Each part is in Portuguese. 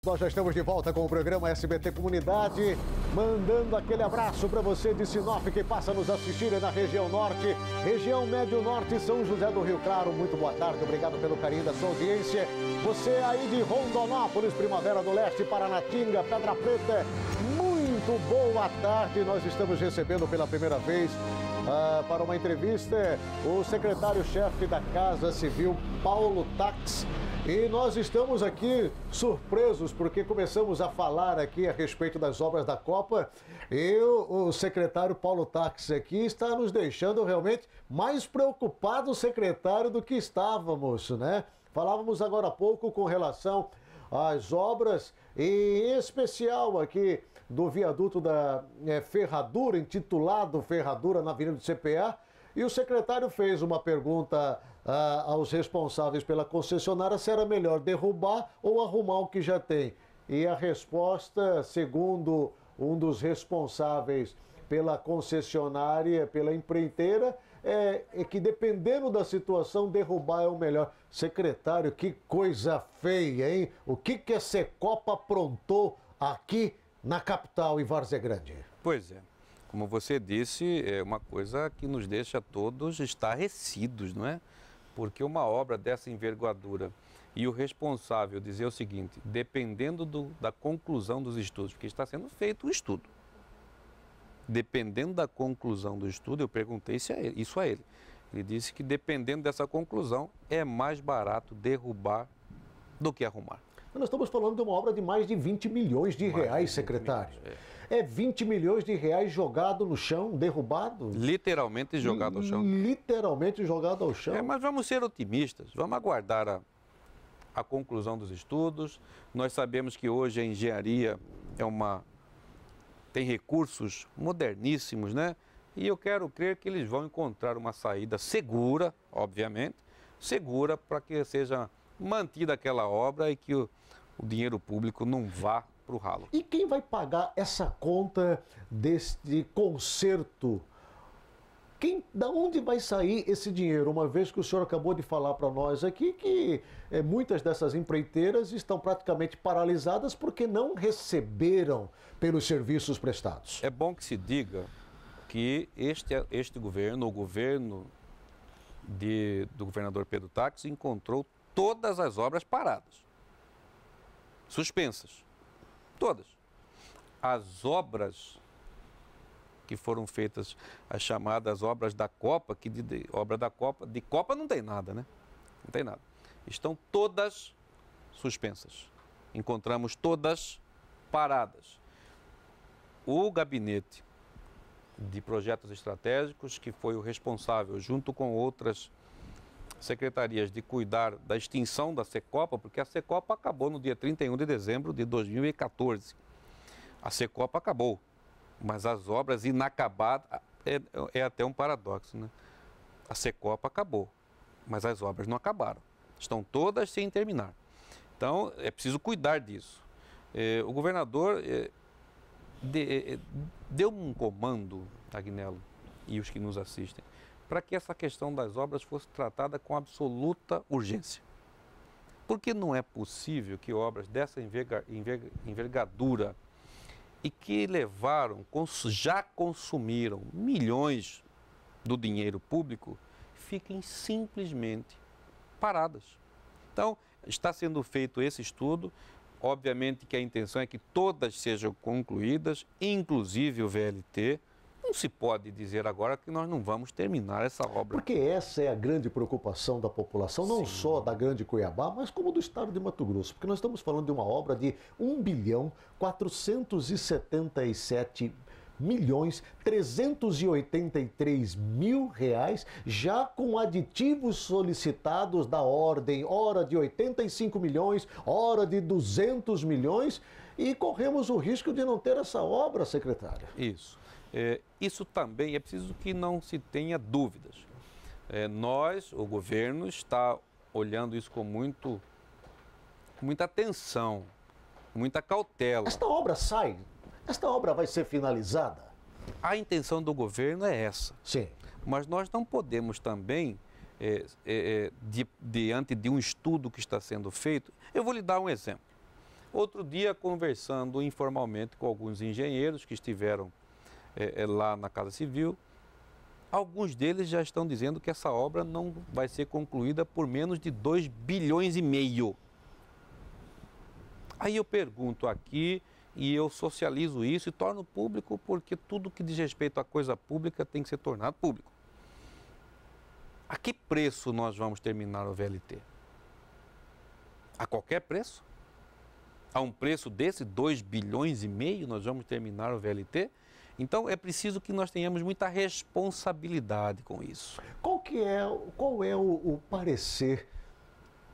Nós já estamos de volta com o programa SBT Comunidade, mandando aquele abraço para você de Sinop que passa a nos assistir na região norte, região médio-norte, São José do Rio Claro. Muito boa tarde, obrigado pelo carinho da sua audiência. Você aí de Rondonópolis, Primavera do Leste, Paranatinga, Pedra Preta, muito boa tarde. Nós estamos recebendo pela primeira vez para uma entrevista o secretário-chefe da Casa Civil, Paulo Tax. E nós estamos aqui surpresos porque começamos a falar aqui a respeito das obras da Copa e o secretário Paulo Tax aqui está nos deixando realmente mais preocupados, secretário, do que estávamos, né? Falávamos agora há pouco com relação às obras, e em especial aqui do viaduto da Ferradura, intitulado Ferradura na Avenida do CPA, e o secretário fez uma pergunta aos responsáveis pela concessionária se era melhor derrubar ou arrumar o que já tem. E a resposta, segundo um dos responsáveis pela concessionária, pela empreiteira, é que dependendo da situação, derrubar é o melhor. Secretário, que coisa feia, hein? O que a Secopa aprontou aqui na capital, em Várzea Grande? Pois é. Como você disse, é uma coisa que nos deixa todos estarrecidos, não é? Porque uma obra dessa envergadura e o responsável dizer o seguinte, dependendo da conclusão dos estudos, porque está sendo feito o estudo, dependendo da conclusão do estudo, eu perguntei isso a ele. Ele disse que dependendo dessa conclusão, é mais barato derrubar do que arrumar. Nós estamos falando de uma obra de mais de 20 milhões de reais, secretário. É 20 milhões de reais jogado no chão, derrubado? Literalmente jogado ao chão. Literalmente jogado ao chão. Mas vamos ser otimistas, vamos aguardar a conclusão dos estudos. Nós sabemos que hoje a engenharia tem recursos moderníssimos, né? E eu quero crer que eles vão encontrar uma saída segura, obviamente, segura para que seja mantida aquela obra e que o dinheiro público não vá para o ralo. E quem vai pagar essa conta deste conserto? Da onde vai sair esse dinheiro? Uma vez que o senhor acabou de falar para nós aqui que muitas dessas empreiteiras estão praticamente paralisadas porque não receberam pelos serviços prestados. É bom que se diga que este governo, o governo do governador Pedro Tax, encontrou todas as obras paradas, suspensas, todas. As obras que foram feitas, as chamadas obras da Copa, obra da Copa, de Copa não tem nada, né? Não tem nada. Estão todas suspensas. Encontramos todas paradas. O gabinete de projetos estratégicos, que foi o responsável, junto com outras secretarias, de cuidar da extinção da Secopa, porque a Secopa acabou no dia 31 de dezembro de 2014. A Secopa acabou, mas as obras inacabadas, é até um paradoxo, né? A Secopa acabou, mas as obras não acabaram. Estão todas sem terminar. Então, é preciso cuidar disso. O governador deu um comando, Agnello, e os que nos assistem, para que essa questão das obras fosse tratada com absoluta urgência. Porque não é possível que obras dessa envergadura e que já consumiram milhões do dinheiro público, fiquem simplesmente paradas. Então, está sendo feito esse estudo. Obviamente que a intenção é que todas sejam concluídas, inclusive o VLT. Não se pode dizer agora que nós não vamos terminar essa obra. Porque essa é a grande preocupação da população, não só da Grande Cuiabá, mas como do estado de Mato Grosso. Porque nós estamos falando de uma obra de 1.477.383.000 reais, já com aditivos solicitados da ordem, ora de 85 milhões, ora de 200 milhões, e corremos o risco de não ter essa obra, secretário. Isso. Isso também é preciso que não se tenha dúvidas. O governo, está olhando isso com muita atenção, muita cautela. Esta obra sai? Esta obra vai ser finalizada? A intenção do governo é essa. Sim. Mas nós não podemos também, diante de um estudo que está sendo feito, eu vou lhe dar um exemplo. Outro dia, conversando informalmente com alguns engenheiros que estiveram lá na Casa Civil, alguns deles já estão dizendo que essa obra não vai ser concluída por menos de 2,5 bilhões. Aí eu pergunto aqui, e eu socializo isso e torno público, porque tudo que diz respeito à coisa pública tem que ser tornado público. A que preço nós vamos terminar o VLT? A qualquer preço? A um preço desse, 2,5 bilhões, nós vamos terminar o VLT? Então é preciso que nós tenhamos muita responsabilidade com isso. Qual é o parecer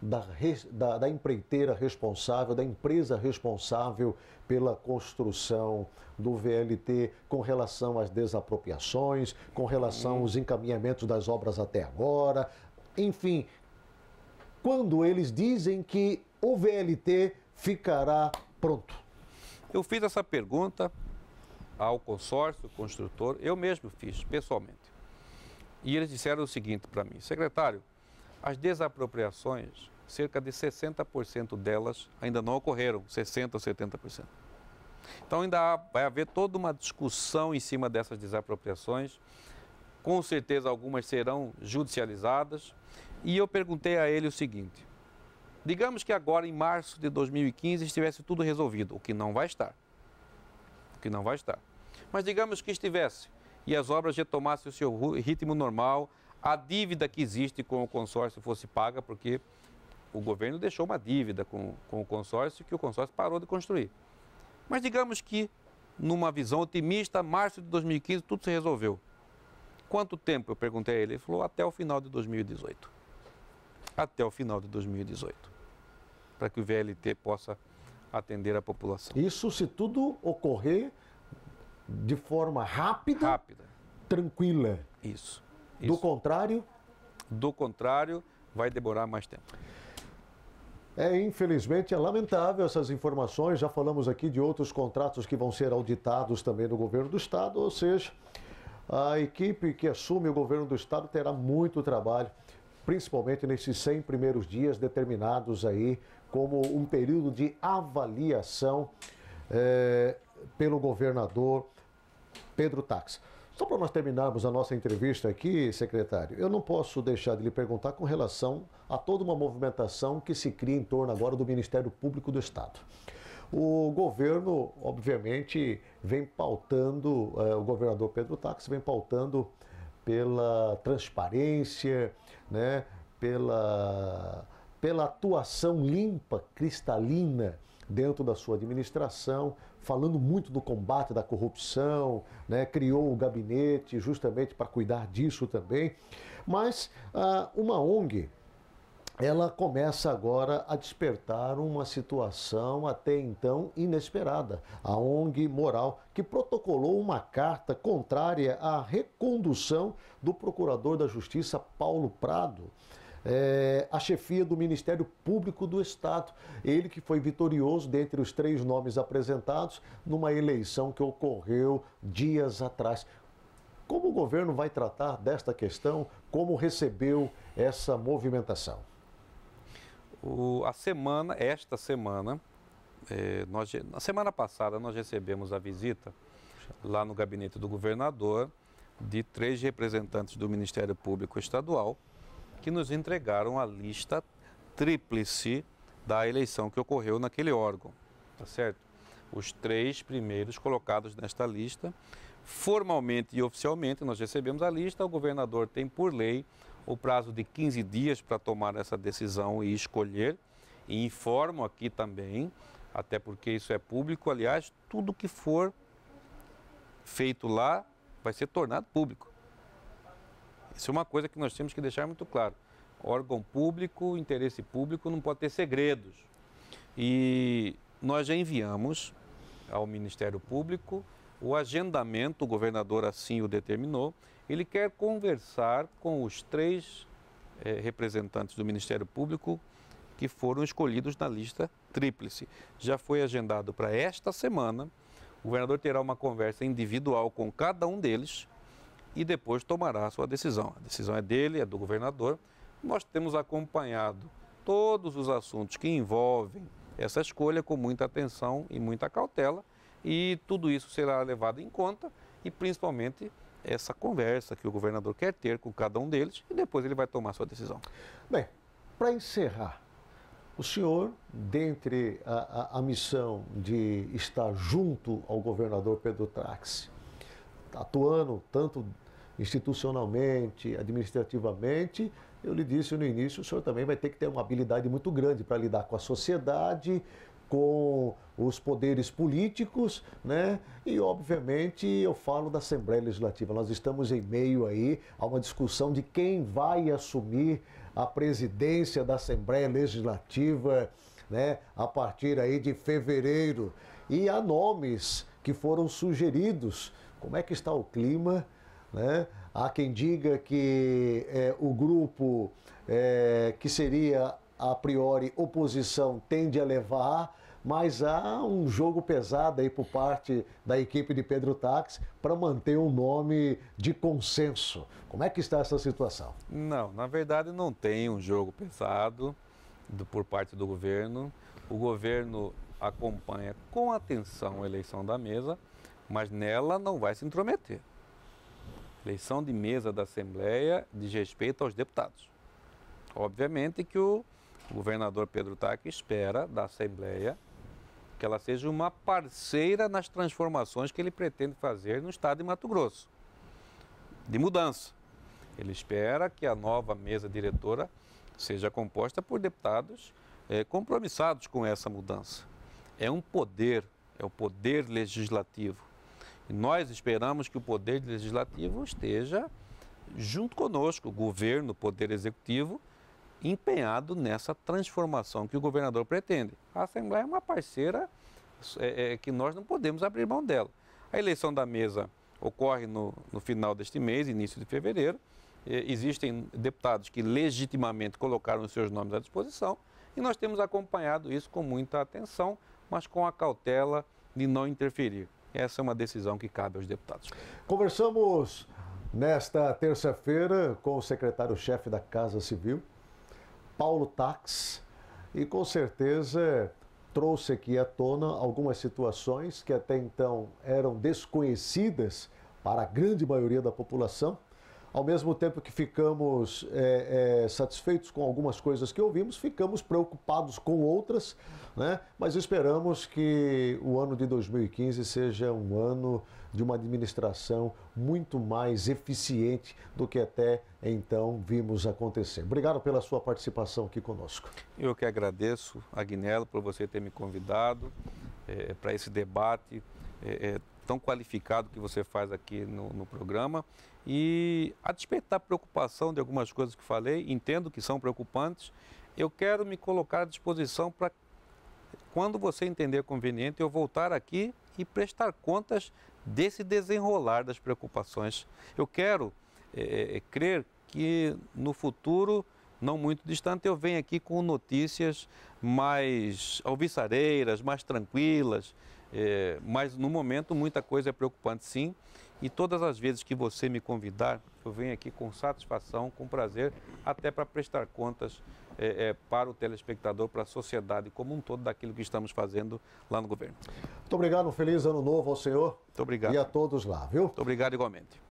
da empreiteira responsável, da empresa responsável pela construção do VLT com relação às desapropriações, com relação aos encaminhamentos das obras até agora, enfim, quando eles dizem que o VLT ficará pronto? Eu fiz essa pergunta ao consórcio construtor, eu mesmo fiz, pessoalmente. E eles disseram o seguinte para mim: secretário, as desapropriações, cerca de 60% delas ainda não ocorreram, 60% ou 70%. Então ainda vai haver toda uma discussão em cima dessas desapropriações. Com certeza algumas serão judicializadas. E eu perguntei a ele o seguinte: digamos que agora em março de 2015 estivesse tudo resolvido, o que não vai estar. O que não vai estar. Mas digamos que estivesse e as obras retomassem o seu ritmo normal, a dívida que existe com o consórcio fosse paga, porque o governo deixou uma dívida com o consórcio que o consórcio parou de construir. Mas digamos que, numa visão otimista, março de 2015 tudo se resolveu. Quanto tempo? Eu perguntei a ele. Ele falou: até o final de 2018. Até o final de 2018. Para que o VLT possa atender a população. Isso se tudo ocorrer de forma rápida, tranquila. Isso. Do contrário? Do contrário, vai demorar mais tempo. Infelizmente, é lamentável essas informações. Já falamos aqui de outros contratos que vão ser auditados também no governo do estado, ou seja, a equipe que assume o governo do estado terá muito trabalho, principalmente nesses 100 primeiros dias determinados aí como um período de avaliação pelo governador Pedro Tax. Só para nós terminarmos a nossa entrevista aqui, secretário, eu não posso deixar de lhe perguntar com relação a toda uma movimentação que se cria em torno agora do Ministério Público do Estado. O governo, obviamente, vem pautando, o governador Pedro Tax vem pautando pela transparência, né, pela atuação limpa, cristalina dentro da sua administração, falando muito do combate da corrupção, né? Criou o gabinete justamente para cuidar disso também. Mas uma ONG, ela começa agora a despertar uma situação até então inesperada. A ONG Moral, que protocolou uma carta contrária à recondução do procurador da Justiça, Paulo Prado, a chefia do Ministério Público do Estado. Ele que foi vitorioso dentre os 3 nomes apresentados numa eleição que ocorreu dias atrás. Como o governo vai tratar desta questão? Como recebeu essa movimentação? Esta semana, na semana passada, nós recebemos a visita lá no gabinete do governador de 3 representantes do Ministério Público Estadual, que nos entregaram a lista tríplice da eleição que ocorreu naquele órgão, tá certo? Os 3 primeiros colocados nesta lista, formalmente e oficialmente, nós recebemos a lista. O governador tem, por lei, o prazo de 15 dias para tomar essa decisão e escolher, e informo aqui também, até porque isso é público, aliás, tudo que for feito lá vai ser tornado público. Isso é uma coisa que nós temos que deixar muito claro. Órgão público, interesse público, não pode ter segredos. E nós já enviamos ao Ministério Público o agendamento, o governador assim o determinou. Ele quer conversar com os 3 representantes do Ministério Público que foram escolhidos na lista tríplice. Já foi agendado para esta semana. O governador terá uma conversa individual com cada um deles e depois tomará a sua decisão. A decisão é dele, é do governador. Nós temos acompanhado todos os assuntos que envolvem essa escolha com muita atenção e muita cautela, e tudo isso será levado em conta, e principalmente essa conversa que o governador quer ter com cada um deles, e depois ele vai tomar sua decisão. Bem, para encerrar, o senhor, dentre a missão de estar junto ao governador Pedro Táxi, atuando tanto institucionalmente, administrativamente, eu lhe disse no início, o senhor também vai ter que ter uma habilidade muito grande para lidar com a sociedade, com os poderes políticos, né? E, obviamente, eu falo da Assembleia Legislativa. Nós estamos em meio aí a uma discussão de quem vai assumir a presidência da Assembleia Legislativa, né? A partir aí de fevereiro. E há nomes que foram sugeridos. Como é que está o clima, né? Há quem diga que o grupo que seria a priori oposição tende a levar, mas há um jogo pesado aí por parte da equipe de Pedro Táxi para manter um nome de consenso. Como é que está essa situação? Não, na verdade não tem um jogo pesado por parte do governo. O governo acompanha com atenção a eleição da mesa, mas nela não vai se intrometer. Eleição de mesa da Assembleia diz respeito aos deputados. Obviamente que o governador Pedro Táxi espera da Assembleia que ela seja uma parceira nas transformações que ele pretende fazer no estado de Mato Grosso, de mudança. Ele espera que a nova mesa diretora seja composta por deputados compromissados com essa mudança. É um poder, é o poder legislativo. E nós esperamos que o poder legislativo esteja junto conosco, o governo, o poder executivo, empenhado nessa transformação que o governador pretende. A Assembleia é uma parceira que nós não podemos abrir mão dela. A eleição da mesa ocorre no final deste mês, início de fevereiro. Existem deputados que legitimamente colocaram os seus nomes à disposição e nós temos acompanhado isso com muita atenção, mas com a cautela de não interferir. Essa é uma decisão que cabe aos deputados. Conversamos nesta terça-feira com o secretário-chefe da Casa Civil, Paulo Táxi, e com certeza trouxe aqui à tona algumas situações que até então eram desconhecidas para a grande maioria da população. Ao mesmo tempo que ficamos satisfeitos com algumas coisas que ouvimos, ficamos preocupados com outras, né? Mas esperamos que o ano de 2015 seja um ano de uma administração muito mais eficiente do que até então vimos acontecer. Obrigado pela sua participação aqui conosco. Eu que agradeço, Agnello, por você ter me convidado para esse debate tão qualificado que você faz aqui no programa. E, a despeito da preocupação de algumas coisas que falei, entendo que são preocupantes, eu quero me colocar à disposição para, quando você entender conveniente, eu voltar aqui e prestar contas desse desenrolar das preocupações. Eu quero crer que no futuro, não muito distante, eu venho aqui com notícias mais alvissareiras, mais tranquilas, mas no momento muita coisa é preocupante sim, e todas as vezes que você me convidar, eu venho aqui com satisfação, com prazer, até para prestar contas para o telespectador, para a sociedade como um todo daquilo que estamos fazendo lá no governo. Muito obrigado, um feliz ano novo ao senhor. Muito obrigado. E a todos lá, viu? Muito obrigado igualmente.